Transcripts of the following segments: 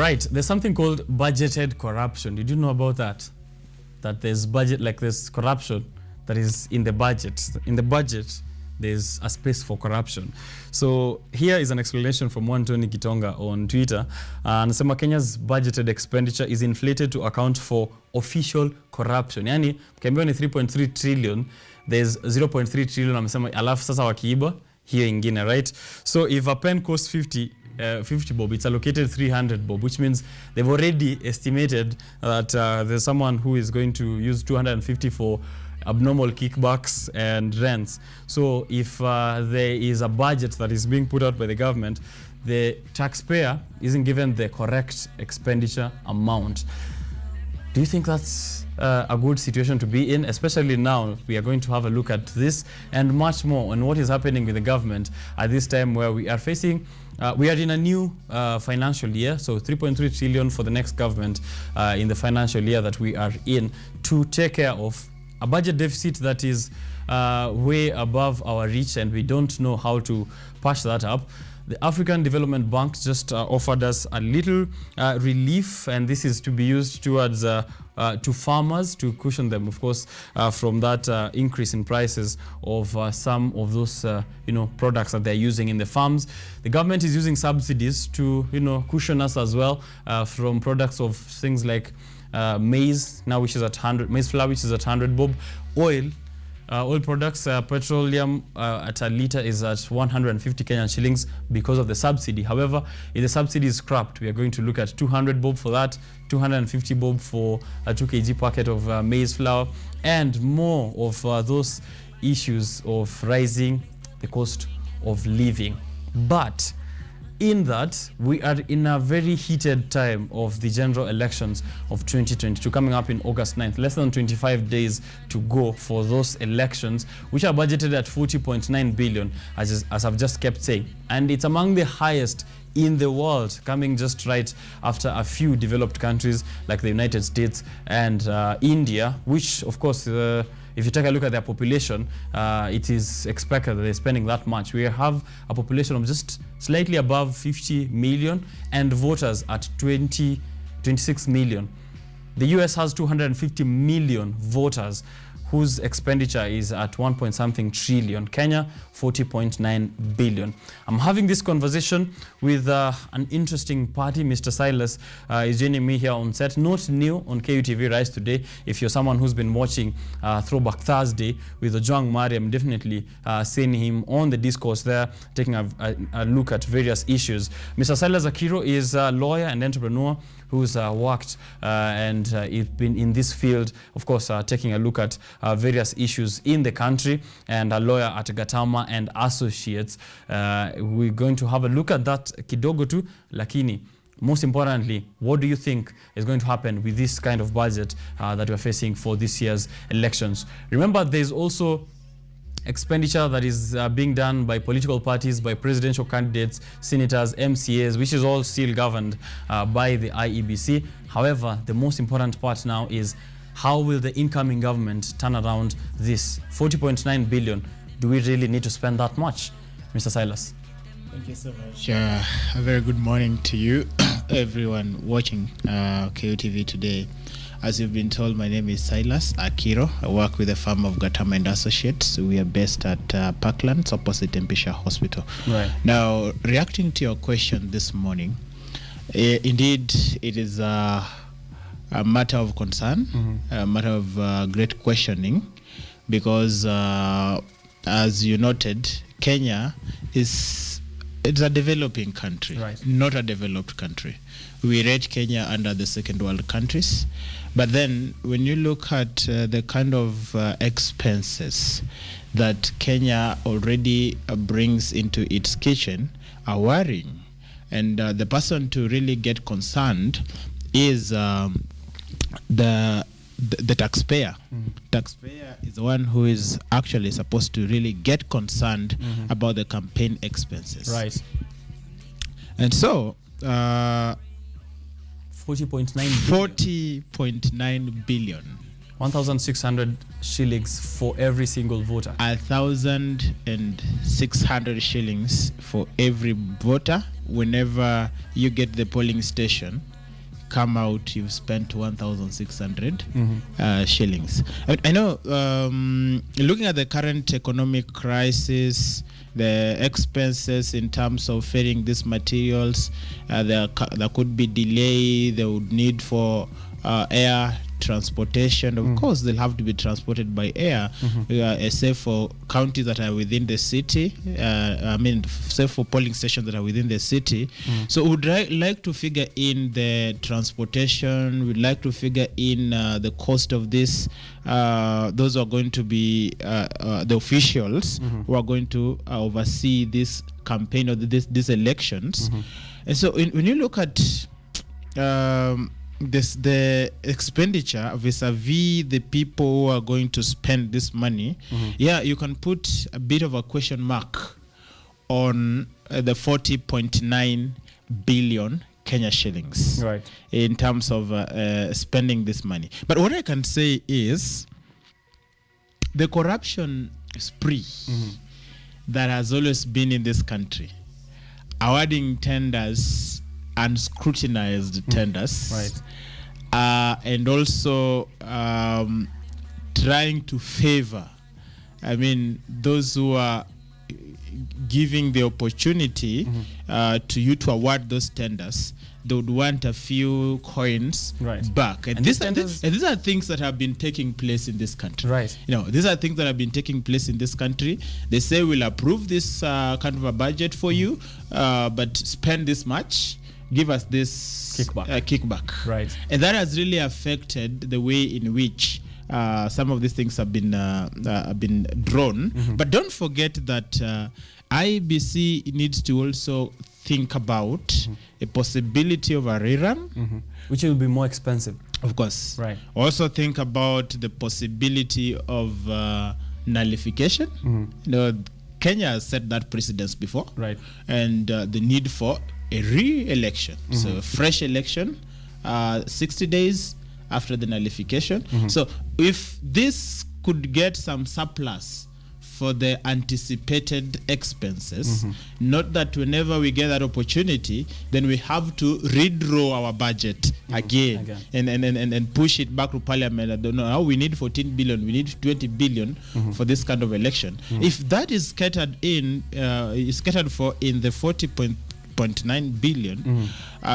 right, there's something called budgeted corruption. Did you know about that? That there's there's corruption that is in the budget. In the budget, there's a space for corruption. So here is an explanation from one Tony Kitonga on Twitter. Anasema Kenya's budgeted expenditure is inflated to account for official corruption. Yani, mkiambiwa ni 3.3 trillion, there's 0.3 trillion amesema alafu sasa wakiiba hiyo ingine, right? So if a pen costs 50 bob, it's allocated 300 bob, which means they've already estimated that there's someone who is going to use 250 for abnormal kickbacks and rents. So if there is a budget that is being put out by the government, the taxpayer isn't given the correct expenditure amount. Do you think that's a good situation to be in? Especially now, we are going to have a look at this and much more on what is happening with the government at this time where we are facing, we are in a new financial year, so 3.3 trillion for the next government in the financial year that we are in to take care of a budget deficit that is way above our reach, and we don't know how to patch that up. The African Development Bank just offered us a little relief, and this is to be used towards to farmers to cushion them, of course, from that increase in prices of some of those products that they're using in the farms. The government is using subsidies to cushion us as well from products of things like maize now, which is at 100, maize flour, which is at 100 bob, oil products, petroleum at a liter is at 150 Kenyan shillings because of the subsidy. However, if the subsidy is scrapped, we are going to look at 200 bob for that, 250 bob for a 2 kg packet of maize flour, and more of those issues of rising the cost of living. But in that, we are in a very heated time of the general elections of 2022 coming up in August 9th. Less than 25 days to go for those elections, which are budgeted at 40.9 billion, as I've just kept saying. And it's among the highest in the world, coming just right after a few developed countries like the United States and India, which, of course, if you take a look at their population, it is expected that they're spending that much. We have a population of just slightly above 50 million and voters at 26 million. The US has 250 million voters whose expenditure is at 1 trillion. Kenya, 40.9 billion. I'm having this conversation with an interesting party. Mr. Silas is joining me here on set. Not new on KUTV Rise today. If you're someone who's been watching Throwback Thursday with Ojwang Mari, I'm definitely seeing him on the discourse there, taking a look at various issues. Mr. Silas Akiro is a lawyer and entrepreneur who's worked and been in this field, of course, taking a look at various issues in the country, and a lawyer at Gatama and Associates. We're going to have a look at that kidogo tu, lakini most importantly, what do you think is going to happen with this kind of budget that we're facing for this year's elections? Remember, there's also expenditure that is being done by political parties, by presidential candidates, senators, MCAs, which is all still governed by the IEBC. However, the most important part now is how will the incoming government turn around this 40.9 billion? Do we really need to spend that much? Mr. Silas. Thank you so much. A very good morning to you, everyone watching KUTV today. As you've been told, my name is Silas Akiro. I work with the firm of Gatama and Associates. We are based at Parklands, opposite Mpisha Hospital. Right. Now, reacting to your question this morning, indeed, it is a matter of concern, a matter of great questioning, because as you noted, Kenya it's a developing country, right, not a developed country. We rate Kenya under the second world countries. But then when you look at the kind of expenses that Kenya already brings into its kitchen are worrying. And the person to really get concerned is the taxpayer. Taxpayer is the one who is actually supposed to really get concerned about the campaign expenses. Right. And so 40.9 billion. 1,600 shillings for every single voter. 1,600 shillings for every voter whenever you get the polling station come out, you've spent 1,600 shillings. I know, looking at the current economic crisis, the expenses in terms of feeding these materials, there could be delay. They would need for air transportation. Of course, they'll have to be transported by air, except for counties that are within the city. Except for polling stations that are within the city. So we'd like to figure in the transportation. We'd like to figure in the cost of this. Those are going to be the officials who are going to oversee this campaign or these elections. And so when you look at the expenditure vis-a-vis the people who are going to spend this money, you can put a bit of a question mark on the 40.9 billion Kenya shillings, Right. in terms of spending this money. But what I can say is the corruption spree that has always been in this country, awarding tenders, unscrutinized tenders, Right. and also trying to favor, those who are giving the opportunity to you to award those tenders. They would want a few coins back, and these are things that have been taking place in this country. Right. These are things that have been taking place in this country. They say we'll approve this kind of a budget for you, but spend this much, give us this kickback. Right. And that has really affected the way in which some of these things have been drawn. But don't forget that IBC needs to also think about a possibility of a rerun, which will be more expensive. Of course. Right. Also think about the possibility of nullification. Kenya has set that precedence before. Right. And the need for a re-election. So a fresh election, 60 days after the nullification. So if this could get some surplus for the anticipated expenses, not that whenever we get that opportunity, then we have to redraw our budget again. And push it back to parliament. I don't know how we need 14 billion, we need 20 billion for this kind of election. If that is scattered for in the 40.9 billion,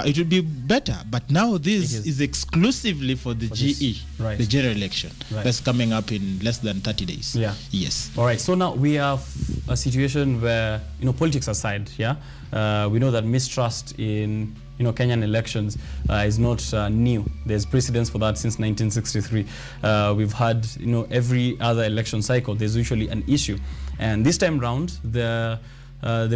it would be better. But now this is exclusively for the GE, the general election, that's coming up in less than 30 days. Yes. All right. So now we have a situation where, politics aside, we know that mistrust in Kenyan elections is not new. There's precedence for that since 1963. We've had every other election cycle there's usually an issue, and this time round the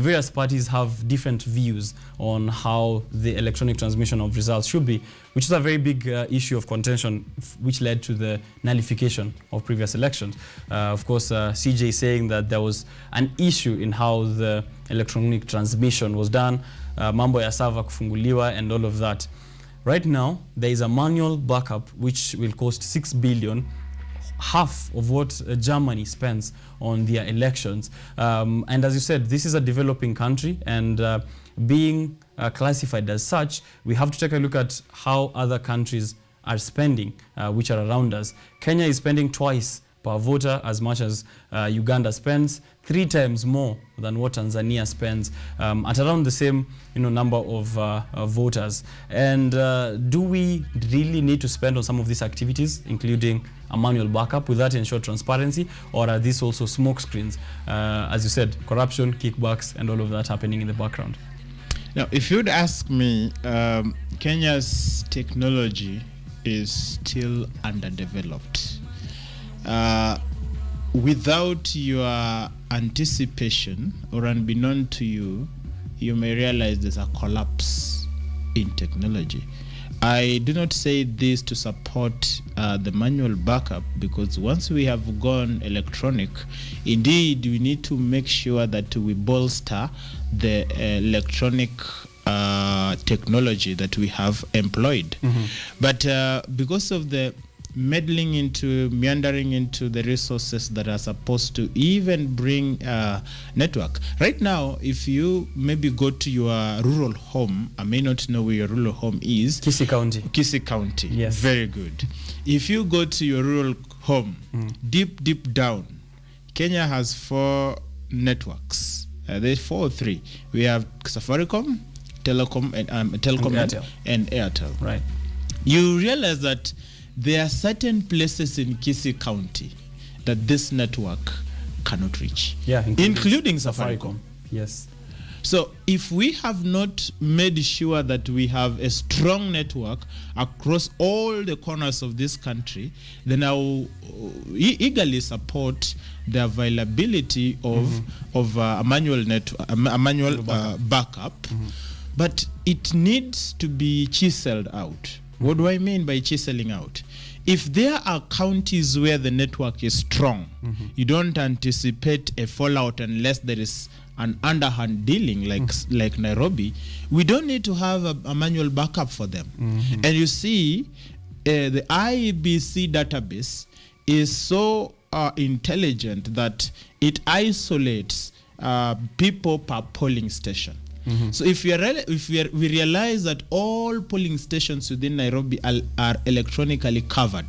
various parties have different views on how the electronic transmission of results should be, which is a very big issue of contention, which led to the nullification of previous elections. Of course, CJ saying that there was an issue in how the electronic transmission was done, mambo ya server kufunguliwa and all of that. Right now, there is a manual backup which will cost 6 billion, half of what Germany spends on their elections. And as you said, this is a developing country, and being classified as such, we have to take a look at how other countries are spending, which are around us. Kenya is spending twice per voter as much as Uganda spends, 3 times more than what Tanzania spends, at around the same number of voters. And do we really need to spend on some of these activities, including a manual backup? Will that ensure transparency, or are these also smoke screens? As you said, corruption, kickbacks, and all of that happening in the background. Now, if you'd ask me, Kenya's technology is still underdeveloped. Without your anticipation, or unbeknown to you, you may realize there's a collapse in technology. I do not say this to support the manual backup, because once we have gone electronic, indeed we need to make sure that we bolster the electronic technology that we have employed. But because of the meandering into the resources that are supposed to even bring network. Right now, if you maybe go to your rural home, I may not know where your rural home is. Kisii County. Kisii County. Yes. Very good. If you go to your rural home, deep down, Kenya has 4 networks. There's 4 or 3. We have Safaricom, Telecom, and Airtel. Right. You realize that there are certain places in Kisii County that this network cannot reach. Yeah, including Safaricom. Yes. So if we have not made sure that we have a strong network across all the corners of this country, then I will eagerly support the availability of a manual backup. But it needs to be chiseled out. What do I mean by chiseling out? If there are counties where the network is strong, you don't anticipate a fallout unless there is an underhand dealing like Nairobi. We don't need to have a manual backup for them. And you see, the IEBC database is so intelligent that it isolates people per polling station. So if we realize that all polling stations within Nairobi are electronically covered,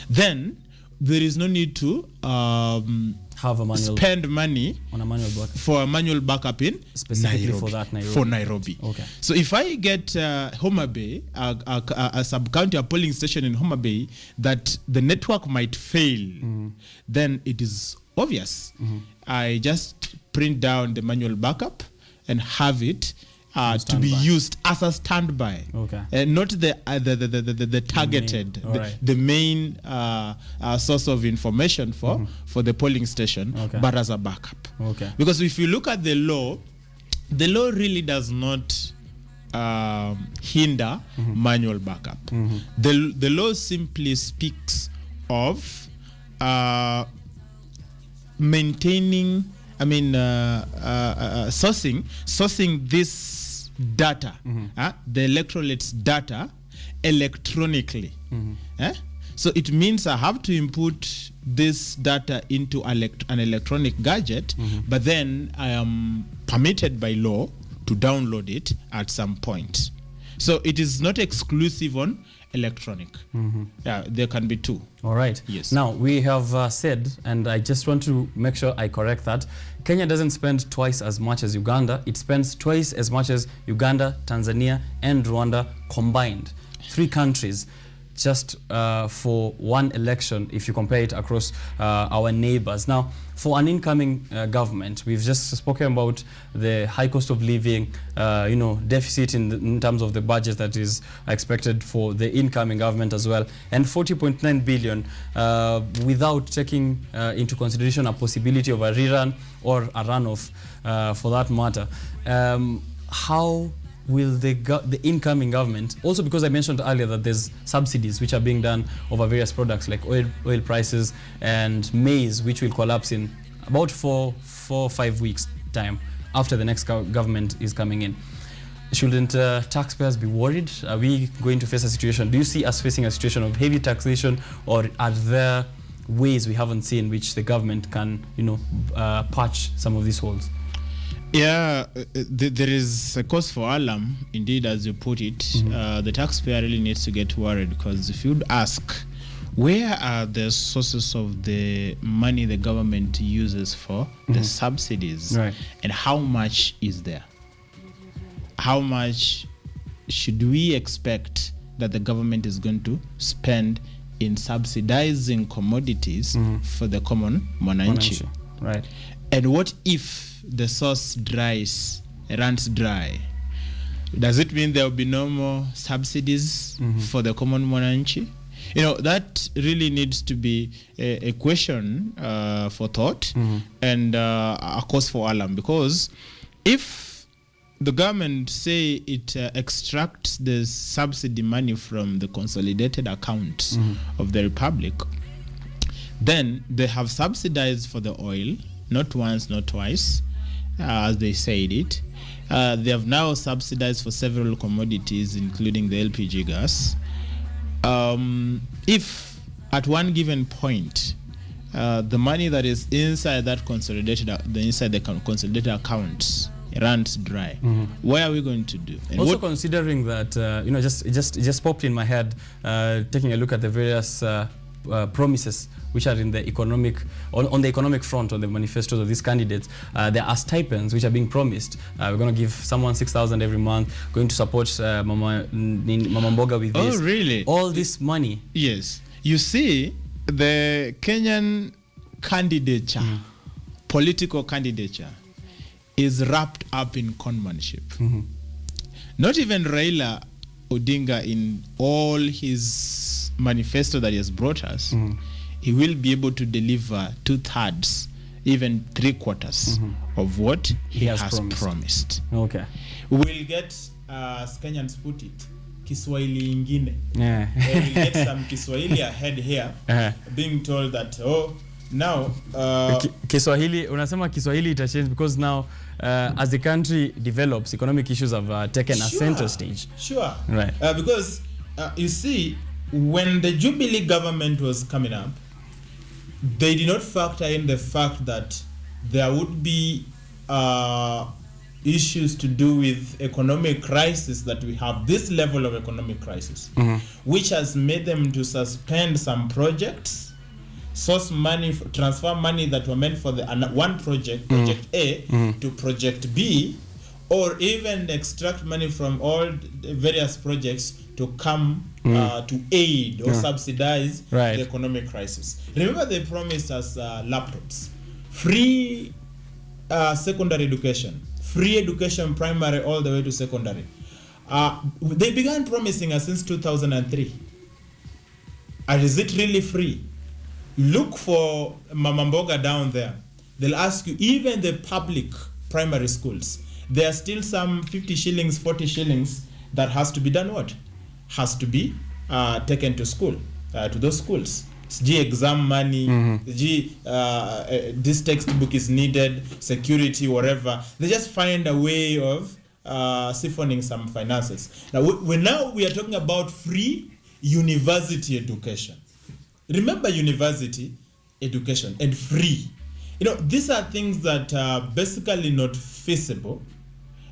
then there is no need to have a manual spend money on a manual backup for a manual backup in specifically Nairobi, for Nairobi. Okay. So if I get Homa Bay, a sub-county, a polling station in Homa Bay, that the network might fail, then it is obvious. I just print down the manual backup and have it to be used as a standby, not the targeted, the main source of information for the polling station, but as a backup. Because if you look at the law really does not hinder manual backup. The law simply speaks of maintaining, sourcing this data, the electorate's data, electronically. So it means I have to input this data into an electronic gadget, but then I am permitted by law to download it at some point. So it is not exclusive on electronic. Yeah, there can be 2. All right. Yes. Now we have said, and I just want to make sure I correct that, Kenya doesn't spend twice as much as Uganda. It spends twice as much as Uganda, Tanzania, and Rwanda combined. 3 countries just for one election if you compare it across our neighbors. Now, for an incoming government, we've just spoken about the high cost of living, deficit in terms of the budget that is expected for the incoming government as well, and 40.9 billion without taking into consideration a possibility of a rerun or a runoff for that matter. How will the incoming government, also because I mentioned earlier that there's subsidies which are being done over various products like oil prices and maize, which will collapse in about 4 or 5 weeks time after the next government is coming in. Shouldn't taxpayers be worried? Are we going to face a situation? Do you see us facing a situation of heavy taxation, or are there ways we haven't seen which the government can, patch some of these holes? Yeah, there is a cause for alarm, indeed, as you put it. The taxpayer really needs to get worried, because if you'd ask, where are the sources of the money the government uses for the subsidies, and how much is there? How much should we expect that the government is going to spend in subsidizing commodities for the common mwananchi? Right. And what if the source runs dry? Does it mean there will be no more subsidies for the common mwananchi? That really needs to be a question for thought and a cause for alarm, because if the government say it extracts the subsidy money from the consolidated accounts of the republic, then they have subsidized for the oil, not once, not twice, as they said it. They have now subsidized for several commodities, including the LPG gas. if at one given point the money that is inside that consolidated consolidated accounts runs dry, what are we going to do? And also considering that just popped in my head, taking a look at the various promises which are in the economic on the economic front, on the manifestos of these candidates. There are stipends which are being promised. We're going to give someone 6,000 every month, going to support Mama Mboga with this. Oh, really? All this money. Yes. You see, the Kenyan candidature, political candidature, is wrapped up in conmanship. Not even Raila Odinga, in all his manifesto that he has brought us, he will be able to deliver 2/3, even 3/4 of what he has promised. Okay. We'll get, as Kenyans put it, Kiswahili ingine. Yeah. We'll get some Kiswahili ahead here, being told that, now Kiswahili, unasema Kiswahili ita change because now as the country develops, economic issues have taken a center stage. Sure. Right. Because you see, when the Jubilee government was coming up, they did not factor in the fact that there would be issues to do with economic crisis, that we have this level of economic crisis, which has made them to suspend some projects, source money, transfer money that were meant for the one project, project A, to project B, or even extract money from all various projects to come to aid or subsidize the economic crisis. Remember, they promised us laptops, free secondary education, free education primary all the way to secondary. They began promising us since 2003. And is it really free? Look for Mama Mboga down there. They'll ask you, even the public primary schools, there are still some 50 shillings, 40 shillings that has to be done what? Has to be taken to school, to those schools. G exam money, this textbook is needed, security, whatever. They just find a way of siphoning some finances. Now we are talking about free university education. Remember, university education and free. These are things that are basically not feasible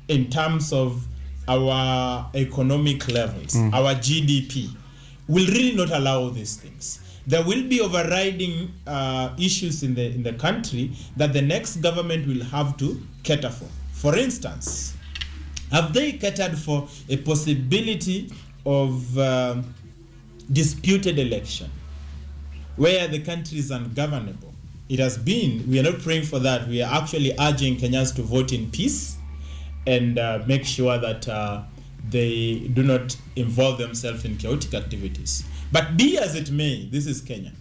in terms of our economic levels. Our GDP will really not allow these things. There will be overriding issues in the country that the next government will have to cater for. For instance, have they catered for a possibility of disputed election where the country is ungovernable? It has been. We are not praying for that. We are actually urging Kenyans to vote in peace and make sure that they do not involve themselves in chaotic activities. But be as it may, this is Kenya.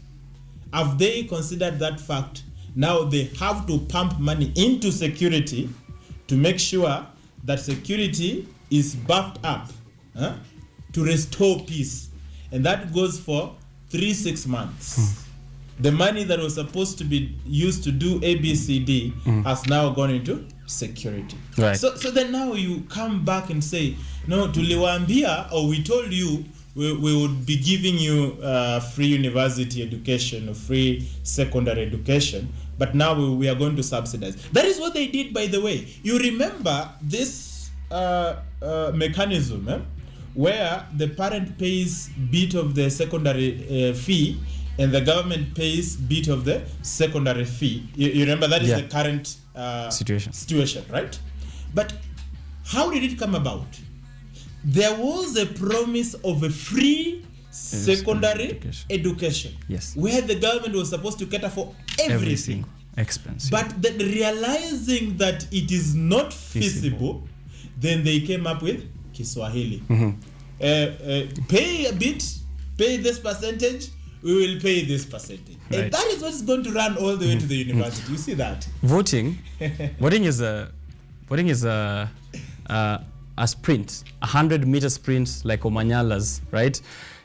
Have they considered that fact? Now they have to pump money into security to make sure that security is buffed up to restore peace. And that goes for 3-6 months. The money that was supposed to be used to do ABCD has now gone into security. Right. So then now you come back and say, no, tuliwaambia, or we told you we would be giving you free university education or free secondary education, but now we are going to subsidize. That is what they did, by the way. You remember this mechanism where the parent pays bit of the secondary fee and the government pays bit of the secondary fee. You remember that is the current situation, right? But how did it come about? There was a promise of a free secondary education. Yes. Where the government was supposed to cater for everything. Expense. But then realizing that it is not feasible, then they came up with Kiswahili. Pay a bit, pay this percentage, we will pay this percentage. Right. And that is what's going to run all the way to the university. You see that? Voting is a sprint, 100-meter sprint like Omanyala's, right?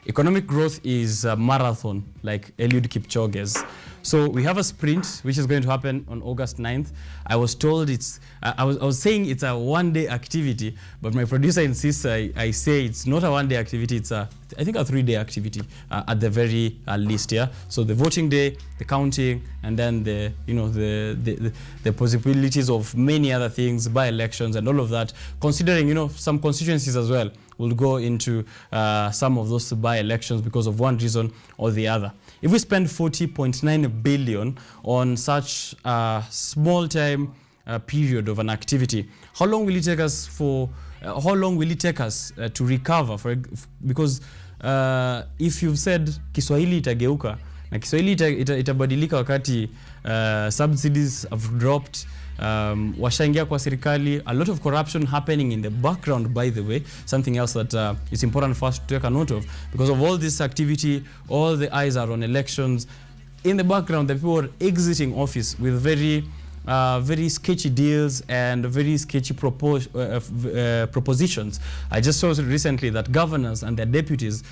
Economic growth is a marathon like Eliud Kipchoge's. So we have a sprint which is going to happen on August 9th. I was told I was saying it's a 1-day activity, but my producer insists I say it's not a 1-day activity. It's I think a 3-day activity at the very least. Yeah. So the voting day, the counting, and then the possibilities of many other things, by elections and all of that. Considering some constituencies as well will go into some of those by elections because of one reason or the other. If we spend 40.9 billion on such a small time period of an activity, how long will it take us to recover? Because if you've said Kiswahili itageuka na Kiswahili itabadilika wakati subsidies have dropped, washaingia kwa serikali, a lot of corruption happening in the background, by the way, something else that is important for us to take a note of. Because of all this activity, all the eyes are on elections. In the background, the people are exiting office with very sketchy deals and very sketchy propositions. I just saw recently that governors and their deputies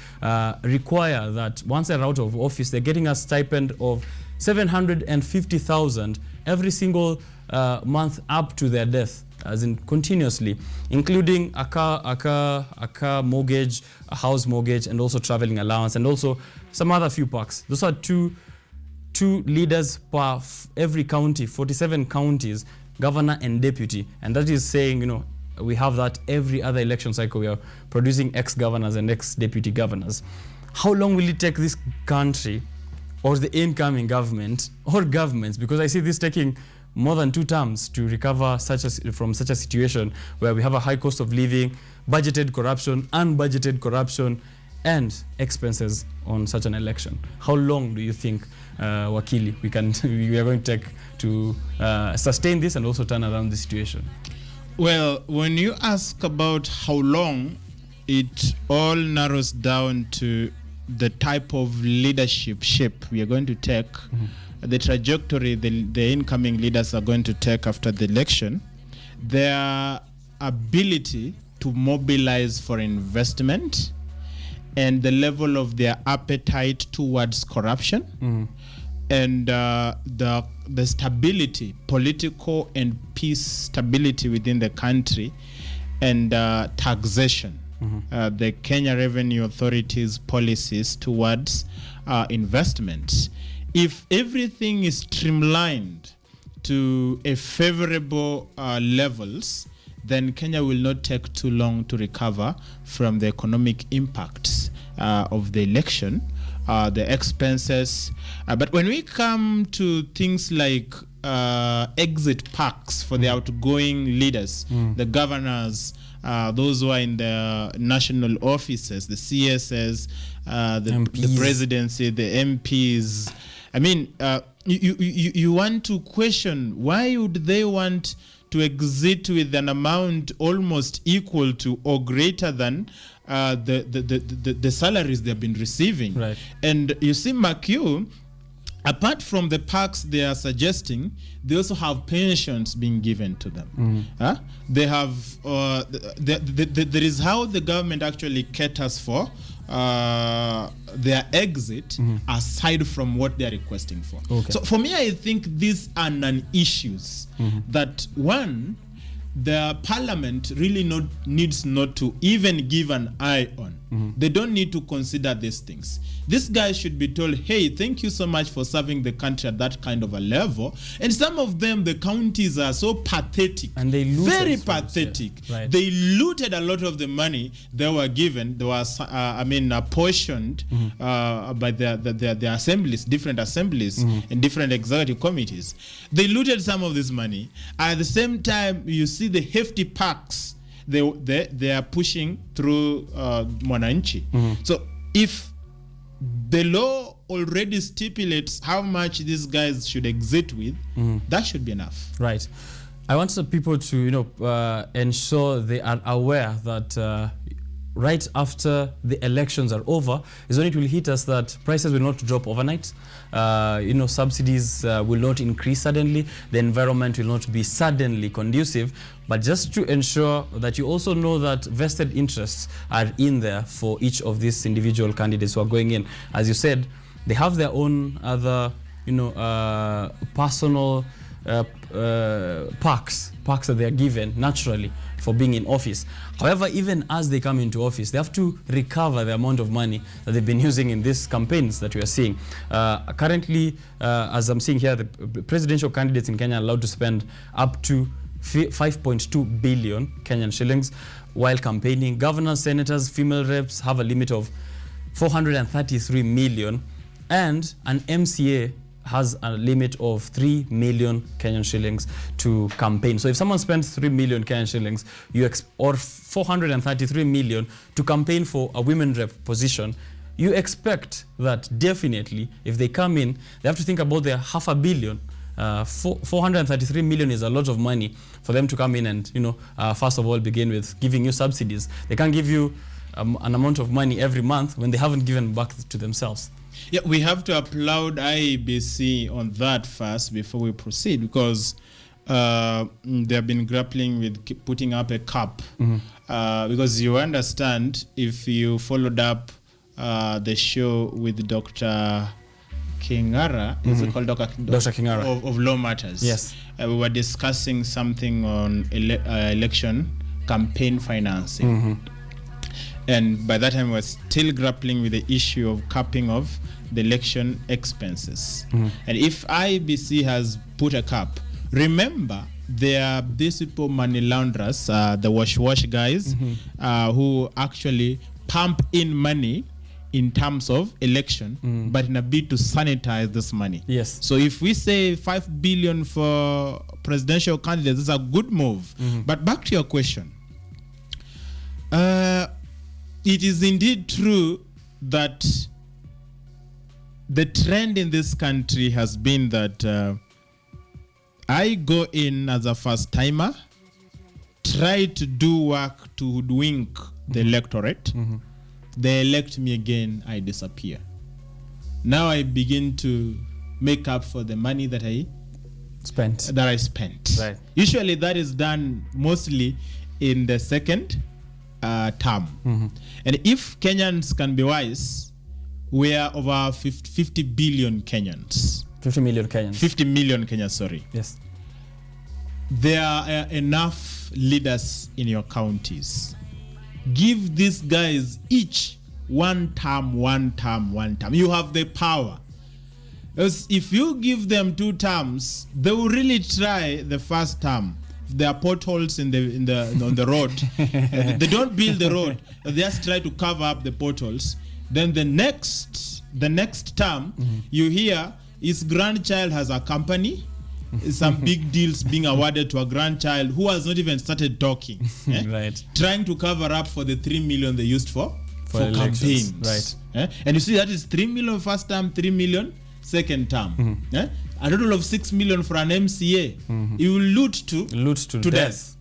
require that once they're out of office, they're getting a stipend of 750,000 every single month up to their death, as in continuously, including a car mortgage, a house mortgage, and also traveling allowance, and also some other few perks. Those are two leaders per every county, 47 counties, governor and deputy. And that is saying, we have that every other election cycle. We are producing ex-governors and ex-deputy governors. How long will it take this country or the incoming government or governments, because I see this taking more than 2 terms to recover from such a situation where we have a high cost of living, budgeted corruption, unbudgeted corruption, and expenses on such an election? How long do you think, Wakili, we are going to take to sustain this and also turn around the situation? Well, when you ask about how long, it all narrows down to the type of leadership shape we are going to take, the trajectory the incoming leaders are going to take after the election, their ability to mobilize for investment, and the level of their appetite towards corruption, and the stability, political and peace stability within the country, and taxation. The Kenya Revenue Authority's policies towards investments. If everything is streamlined to a favorable levels, then Kenya will not take too long to recover from the economic impacts of the election, the expenses. But when we come to things like exit packs for the outgoing leaders, the governors, those who are in the national offices, the CSS, the presidency, the MPs. I mean, you want to question, why would they want to exit with an amount almost equal to or greater than the salaries they've been receiving? Right. And you see, McHugh, apart from the perks they are suggesting, they also have pensions being given to them. They have there is how the government actually caters for their exit aside from what they are requesting for. So for me, I think these are non-issues that, one, the parliament really needs not to even give an eye on. They don't need to consider these things. This guy should be told, hey, thank you so much for serving the country at that kind of a level. And some of them, the counties are so pathetic. And they looted. Very pathetic. Yeah. Right. They looted a lot of the money they were given. They were, portioned by the assemblies, different assemblies and different executive committees. They looted some of this money. At the same time, you see the hefty packs they are pushing through Mwananchi. So if the law already stipulates how much these guys should exit with, that should be enough. Right. I want the people to ensure they are aware that right after the elections are over is when it will hit us that prices will not drop overnight. Subsidies will not increase suddenly. The environment will not be suddenly conducive. But just to ensure that you also know that vested interests are in there for each of these individual candidates who are going in. As you said, they have their own other personal perks that they are given naturally for being in office. However, even as they come into office, they have to recover the amount of money that they've been using in these campaigns that we are seeing. Currently, as I'm seeing here, the presidential candidates in Kenya are allowed to spend up to 5.2 billion Kenyan shillings while campaigning. Governors, senators, female reps have a limit of 433 million, and an MCA has a limit of 3 million Kenyan shillings to campaign. So if someone spends 3 million Kenyan shillings, or 433 million to campaign for a women rep position, you expect that definitely if they come in, they have to think about their $500 million. 433 million is a lot of money for them to come in and, first of all, begin with giving you subsidies. They can't give you an amount of money every month when they haven't given back to themselves. Yeah, we have to applaud IEBC on that first before we proceed, because they have been grappling with putting up a cap. Because you understand, if you followed up the show with Dr. Kingara, is it called Dr. Kingara of Law Matters? Yes. We were discussing something on election campaign financing. And by that time, we were still grappling with the issue of capping of the election expenses. And if IBC has put a cap, remember, there are these people, money launderers, the wash guys, who actually pump in money in terms of election, but in a bid to sanitize this money. Yes. So if we say 5 billion for presidential candidates, it's a good move. But back to your question. It is indeed true that the trend in this country has been that I go in as a first timer, try to do work to hoodwink the electorate. They elect me again, I disappear. Now I begin to make up for the money that I spent. Right. Usually that is done mostly in the second term. And if Kenyans can be wise, we are over 50 billion Kenyans. 50 million Kenyans. 50 million Kenyans, sorry. Yes. There are enough leaders in your counties. Give these guys each one term. You have the power. Because if you give them 2 terms, they will really try the first term. If there are potholes on the road, they don't build the road. They just try to cover up the potholes. Then the next term, you hear his grandchild has a company. Some big deals being awarded to a grandchild who has not even started talking. Right. Trying to cover up for the 3 million they used for campaigns. Right. And you see that is 3 million first term, 3 million second term. A total of 6 million for an MCA. You will loot to death.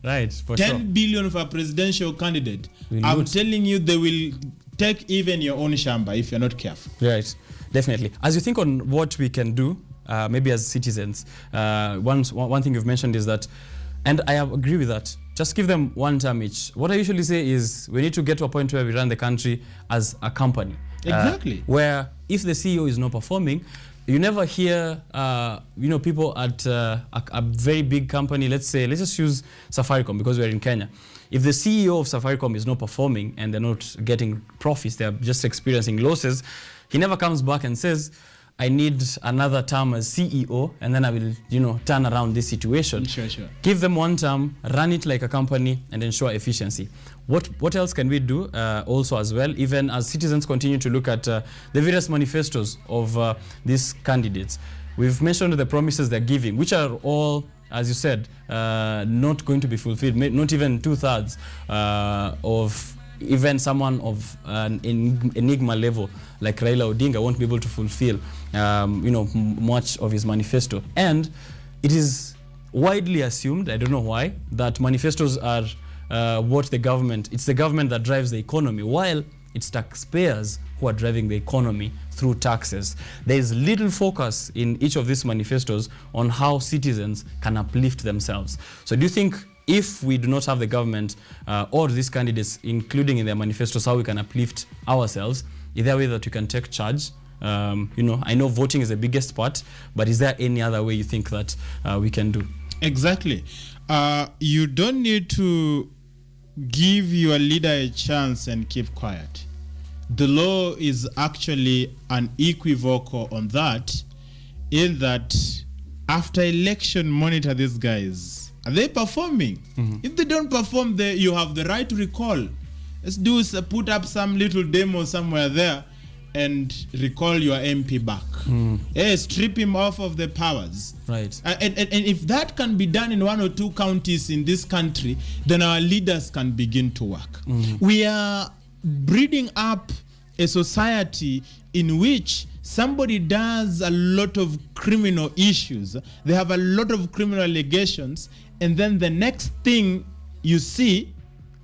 Right. For 10 billion for a presidential candidate. I'm telling you, they will take even your own shamba if you're not careful. Right. Definitely. As you think on what we can do, maybe as citizens, one thing you've mentioned is that, and I agree with that, just give them 1 term each. What I usually say is we need to get to a point where we run the country as a company. Exactly. Where if the CEO is not performing, you never hear people at a very big company, let's just use Safaricom because we're in Kenya. If the CEO of Safaricom is not performing and they're not getting profits, they're just experiencing losses, he never comes back and says, I need another term as CEO, and then I will, turn around this situation. Sure. Give them 1 term, run it like a company, and ensure efficiency. What else can we do also as well, even as citizens continue to look at the various manifestos of these candidates? We've mentioned the promises they're giving, which are all, as you said, not going to be fulfilled, not even 2/3 of even someone of an enigma level like Raila Odinga won't be able to fulfill much of his manifesto. And it is widely assumed, I don't know why, that manifestos are it's the government that drives the economy, while it's taxpayers who are driving the economy through taxes. There is little focus in each of these manifestos on how citizens can uplift themselves. So do you think if we do not have the government or these candidates including in their manifestos how we can uplift ourselves, is there a way that we can take charge I know voting is the biggest part, but is there any other way you think that we can do? Exactly. You don't need to give your leader a chance and keep quiet. The law is actually unequivocal on that, in that after election, monitor these guys. Are they performing? If they don't perform, you have the right to recall. Let's do is put up some little demo somewhere there and recall your MP back. Strip him off of the powers. Right. And if that can be done in 1 or 2 counties in this country, then our leaders can begin to work. We are breeding up a society in which somebody does a lot of criminal issues. They have a lot of criminal allegations, and then the next thing you see,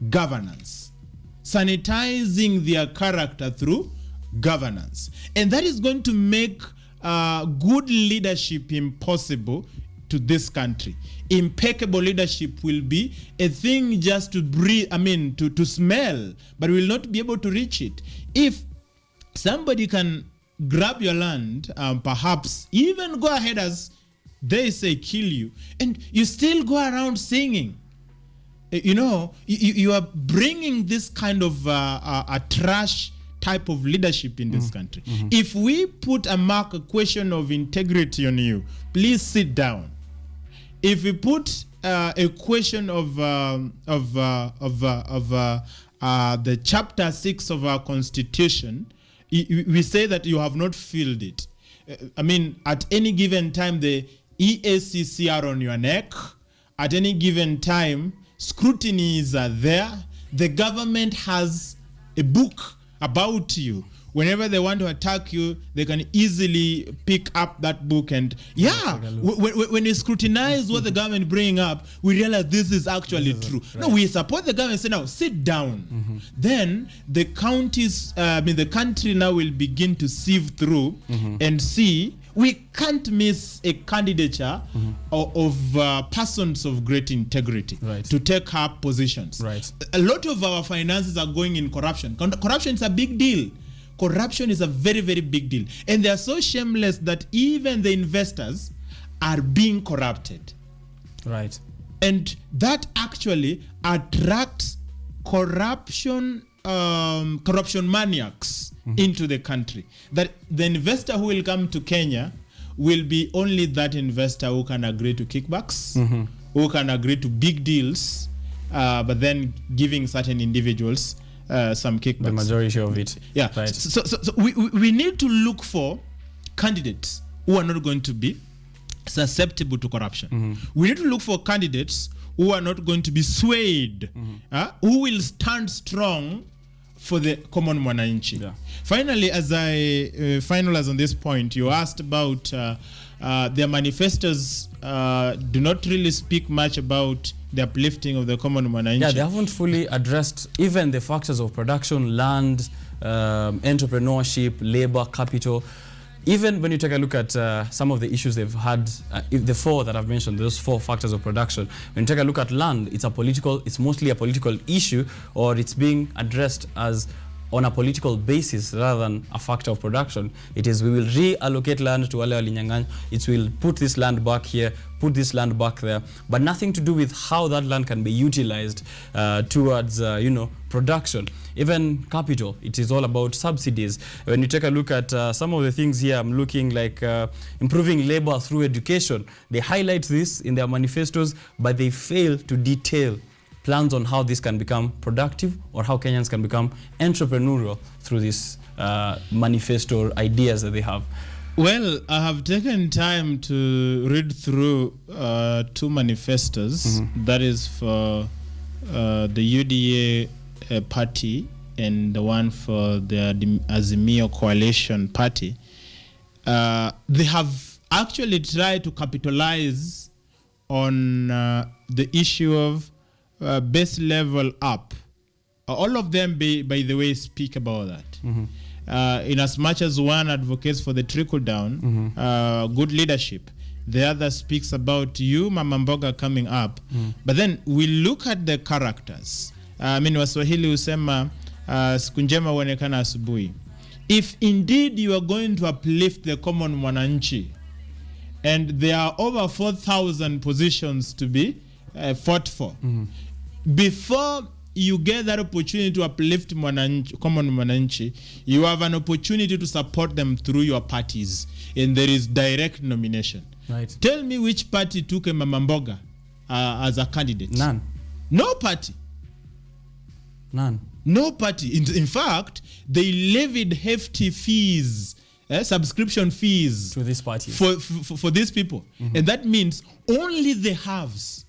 governance. Sanitizing their character through governance. And that is going to make good leadership impossible to this country. Impeccable leadership will be a thing just to breathe, to smell, but will not be able to reach it. If somebody can grab your land, perhaps even go ahead, as they say, kill you, and you still go around singing, you are bringing this kind of a trash type of leadership in this country. If we put a question of integrity on you, please sit down. If we put a question of the chapter 6 of our constitution, we say that you have not filled it. At any given time, the EACC are on your neck. At any given time, scrutinies are there. The government has a book about you. Whenever they want to attack you, they can easily pick up that book and when you scrutinize what the government bring up, we realize this is actually true. Right. No, we support the government. Say, now sit down. Then the counties, the country now will begin to sieve through and see. We can't miss a candidature of persons of great integrity to take up positions. Right. A lot of our finances are going in corruption. Corruption is a big deal. Corruption is a very, very big deal. And they are so shameless that even the investors are being corrupted. Right. And that actually attracts corruption maniacs into the country. That the investor who will come to Kenya will be only that investor who can agree to kickbacks, who can agree to big deals, but then giving certain individuals some kickbacks. The majority of it. Yeah. Right. So we need to look for candidates who are not going to be susceptible to corruption. We need to look for candidates who are not going to be swayed, who will stand strong for the common mwananchi. Yeah. Finally, as I finalize on this point, you asked about their manifestos do not really speak much about the uplifting of the common mwananchi. Yeah, they haven't fully addressed even the factors of production, land, entrepreneurship, labor, capital. Even when you take a look at some of the issues they've had, the 4 that I've mentioned, those 4 factors of production, when you take a look at land, it's mostly a political issue, or it's being addressed as on a political basis rather than a factor of production. It is, we will reallocate land to wale walinyang'anya. It will put this land back here, put this land back there, but nothing to do with how that land can be utilized towards, production. Even capital, it is all about subsidies. When you take a look at some of the things here, I'm looking like improving labor through education. They highlight this in their manifestos, but they fail to detail plans on how this can become productive or how Kenyans can become entrepreneurial through these manifesto ideas that they have. Well, I have taken time to read through 2 manifestos. That is for the UDA party and the one for the Azimio coalition party. They have actually tried to capitalize on the issue of base level up. All of them, by the way, speak about that. In as much as one advocates for the trickle down, good leadership, the other speaks about you, Mama Mboga, coming up. But then we look at the characters. Waswahili husema siku njema huonekana asubuhi. if indeed you are going to uplift the common mwananchi, and there are over 4,000 positions to be fought for, before you get that opportunity to uplift common mwananchi, you have an opportunity to support them through your parties, and there is direct nomination. Right. Tell me which party took a Mama Mboga as a candidate? None. No party. None. No party. In fact, they levied hefty fees, subscription fees To these parties. for these people. And that means only the haves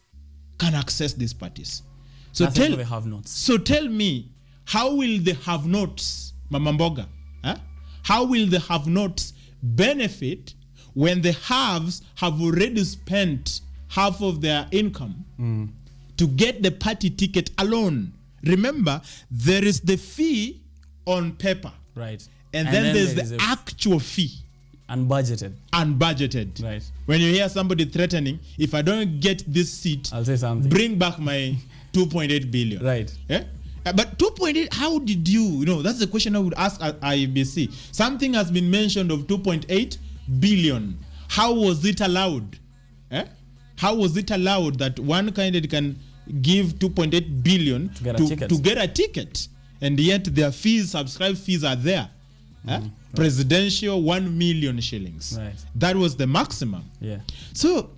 can access these parties. So Nothing for the have-nots. So tell me, how will the have-nots, Mama Mboga, how will the have-nots benefit when the haves have already spent half of their income to get the party ticket alone? Remember, there is the fee on paper. Right. And then there's the actual fee. Unbudgeted. Unbudgeted. Right. When you hear somebody threatening, if I don't get this seat, I'll say something. bring back my 2.8 billion. Right. Yeah? But 2.8, how did you know, that's the question I would ask at IBC. Something has been mentioned of 2.8 billion. How was it allowed? How was it allowed that one candidate can give 2.8 billion to get a ticket, and yet their fees, subscribe fees are there? Presidential 1 million shillings. Right. That was the maximum. Yeah. So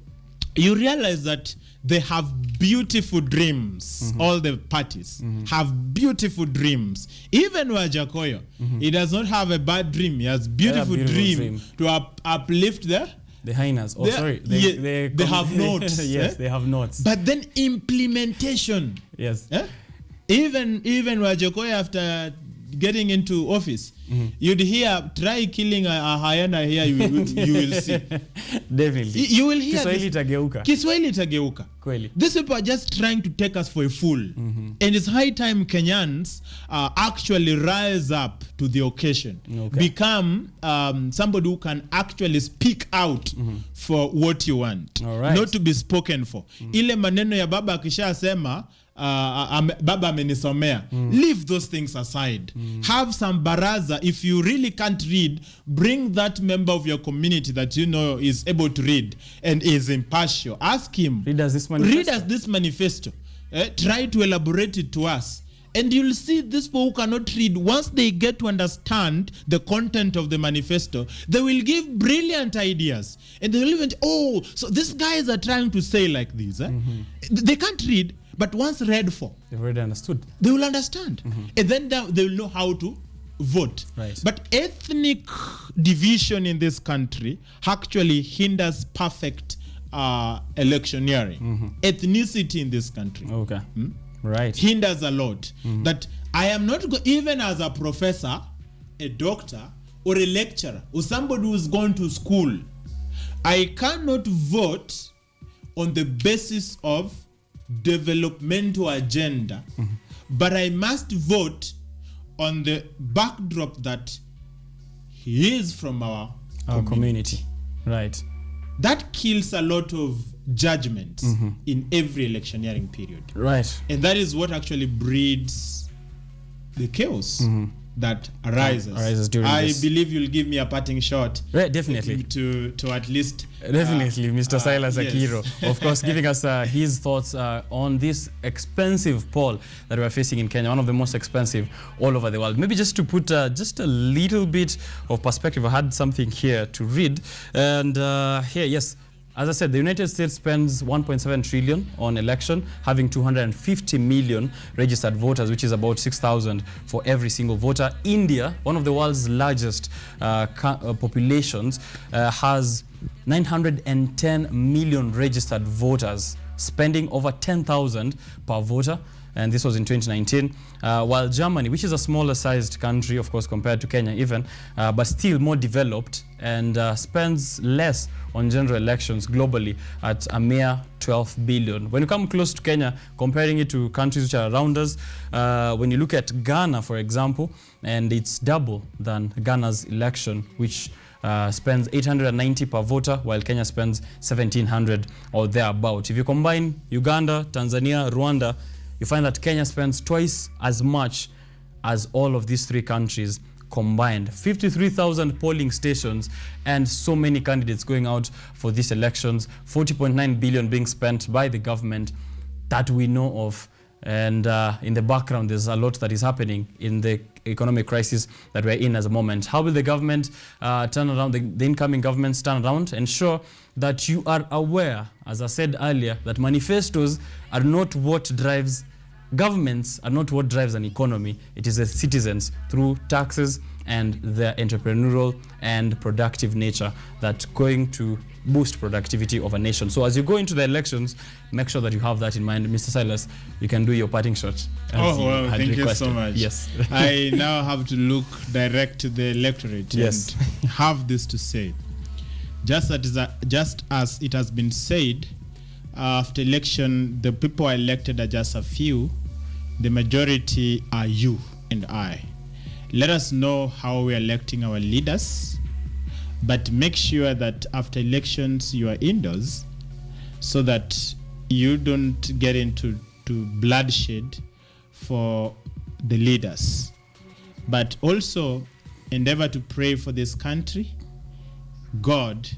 you realize that they have beautiful dreams. All the parties have beautiful dreams. Even Wajakoyo, he does not have a bad dream. He has beautiful dream to uplift the hyenas. Oh, sorry. They have notes. Yes, they have notes. But then implementation. Yes. Even Wajakoya, after getting into office, you'd hear, try killing a hyena here, you will see. Definitely. You will hear Kiswahili itageuka. Kiswahili itageuka. Kweli. These people are just trying to take us for a fool. And it's high time Kenyans actually rise up to the occasion. Okay. Become somebody who can actually speak out for what you want. All right. Not to be spoken for. Ile maneno ya baba akisha sema, baba amenisomea. Leave those things aside. Have some baraza. If you really can't read, bring that member of your community that you know is able to read and is impartial. Ask him. Read us this manifesto. Try to elaborate it to us. And you'll see these people who cannot read, once they get to understand the content of the manifesto, they will give brilliant ideas. And they will even, so these guys are trying to say like this. They can't read, but once read for, they've already understood. They will understand. And then they will know how to vote. Right. But ethnic division in this country actually hinders perfect electioneering. Ethnicity in this country. Okay. Right. Hinders a lot. That I am not, even as a professor, a doctor, or a lecturer, or somebody who's gone to school, I cannot vote on the basis of developmental agenda, but I must vote on the backdrop that he is from our community. Right. That kills a lot of judgments in every electioneering period. Right. And that is what actually breeds the chaos that arises during this. I believe you'll give me a parting shot. Right, definitely. To at least... Definitely, Mr. Silas yes. Akiro, of course, giving us his thoughts on this expensive poll that we're facing in Kenya, one of the most expensive all over the world. Maybe just to put just a little bit of perspective, I had something here to read. And here, yes, as I said, the United States spends 1.7 trillion on election, having 250 million registered voters, which is about 6,000 for every single voter. India, one of the world's largest populations, has 910 million registered voters, spending over 10,000 per voter. And this was in 2019, while Germany, which is a smaller sized country, of course, compared to Kenya even, but still more developed and spends less on general elections globally at a mere 12 billion. When you come close to Kenya, comparing it to countries which are around us, when you look at Ghana, for example, and it's double than Ghana's election, which spends 890 per voter, while Kenya spends 1,700 or thereabout. If you combine Uganda, Tanzania, Rwanda, you find that Kenya spends twice as much as all of these three countries combined. 53,000 polling stations and so many candidates going out for these elections. 40.9 billion being spent by the government that we know of. And in the background, there's a lot that is happening in the economic crisis that we're in at the moment. How will the government turn around, the incoming governments turn around, ensure that you are aware, as I said earlier, that manifestos are not what drives governments, are not what drives an economy. It is the citizens through taxes and their entrepreneurial and productive nature that's going to boost productivity of a nation. So as you go into the elections, make sure that you have that in mind. Mr. Silas, you can do your parting shot. Oh, well, thank you so much. Yes. I now have to look direct to the electorate yes. and have this to say. Just as it has been said, after election, the people elected are just a few. The majority are you and I. Let us know how we are electing our leaders, but make sure that after elections you are indoors so that you don't get into bloodshed for the leaders. But also endeavor to pray for this country. God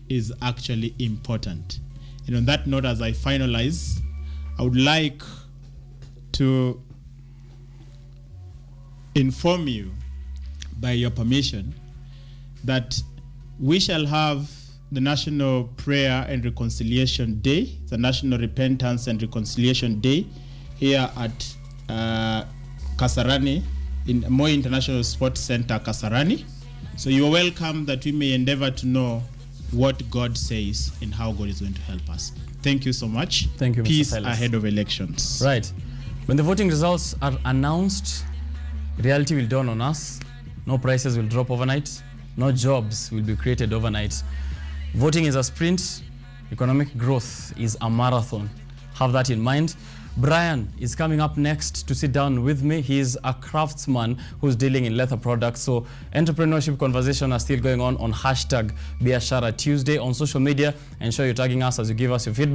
is actually important. And on that note, as I finalize, I would like to inform you, by your permission, that we shall have the National Prayer and Reconciliation Day, the National Repentance and Reconciliation Day, here at Kasarani, in Moi International Sports Center, Kasarani. So you are welcome, that we may endeavor to know what God says and how God is going to help us. Thank you so much. Thank you, Mr. Peace Silas. ahead of elections. Right. When the voting results are announced, reality will dawn on us. No prices will drop overnight. No jobs will be created overnight. Voting is a sprint. Economic growth is a marathon. Have that in mind. Brian is coming up next to sit down with me. He is a craftsman who's dealing in leather products. So entrepreneurship conversation are still going on hashtag Biashara Tuesday on social media. Ensure you're tagging us as you give us your feedback.